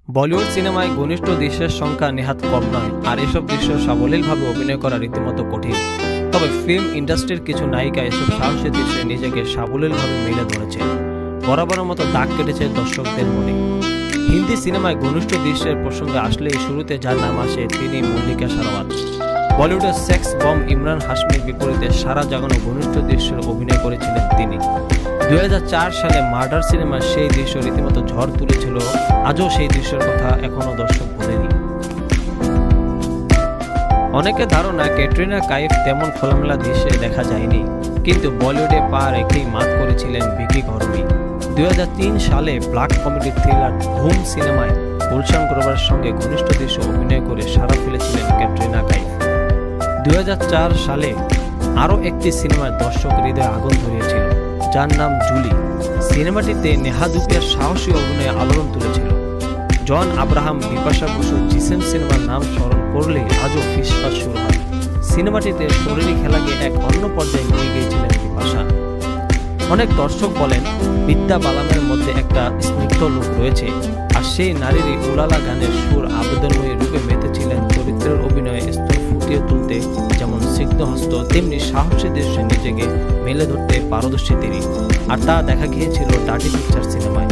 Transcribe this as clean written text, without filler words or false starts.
বলিউড সিনেমায় ঘনিষ্ঠ দৃশ্যের সংখ্যা নেহাত কম নয়, আর এসব দৃশ্য সাবলীলভাবে অভিনয় করা রীতিমতো কঠিন। তবে ফিল্ম ইন্ডাস্ট্রির কিছু নায়িকা এসব সাহসী দৃশ্যে নিজেকে সাবলীলভাবে মেলে ধরেছে, বরাবরের মতো দাগ কেটেছে দর্শকদের মনে। হিন্দি সিনেমায় ঘনিষ্ঠ দৃশ্যের প্রসঙ্গে আসলেই শুরুতে যার নাম আসে তিনি মল্লিকা শেরওয়াত। বলিউডের সেক্স বম ইমরান হাশমির বিপরীতে সারা জাগানো ঘনিষ্ঠ দৃশ্যের অভিনয় করেছিলেন তিনি। 2004 সালে মার্ডার সিনেমার সেই দৃশ্য রীতিমতো ঝড় তুলেছিল, আজও সেই দৃশ্যের কথা এখনো দর্শক ভোলেনি। অনেকের ধারণা ক্যাটরিনা কাইফ তেমন খোলামেলা দৃশ্যে দেখা যায়নি, কিন্তু বলিউডে পা রেখেই মাত করেছিলেন ভিকি কৌরবী। 2003 সালে ব্ল্যাক কমেডি থ্রিলার ধুম সিনেমায় গুলশান গ্রোভারের সঙ্গে ঘনিষ্ঠ দৃশ্য অভিনয় করে সাড়া ফেলেছিলেন ক্যাটরিনা কাইফ। 2004 সালে আরও একটি সিনেমায় দর্শক হৃদয়ে আগুন ধরিয়েছিল, যার নাম জুলি। সিনেমাটিতে নেহা ধুপিয়ার সাহসী অভিনয়ে আলোড়ন তুলেছিল। জন আব্রাহাম, বিপাশা বসু, জিসেম সিনেমার নাম স্মরণ করলেই আজও ফিসফাস শুরু হয়। সিনেমাটিতে শরীরী খেলাকে এক অন্য পর্যায়ে নিয়ে গিয়েছিলেন বিপাশা। অনেক দর্শক বলেন বিদ্যা বালানের মধ্যে একটা স্নিগ্ধ লোক রয়েছে, আর সেই নারীরই উলালা গানের সুর আবেদনময়ী রূপে মেতেছিলেন চরিত্রের অভিনয়ে স্তর ফুটিয়ে তুলতে যেমন সিদ্ধহস্ত, তেমনি সাহসী দৃশ্যে নিজেকে মেলে ধরতে পারদর্শী তিনি। আর তা দেখা গিয়েছিল ডার্টি পিকচার সিনেমায়।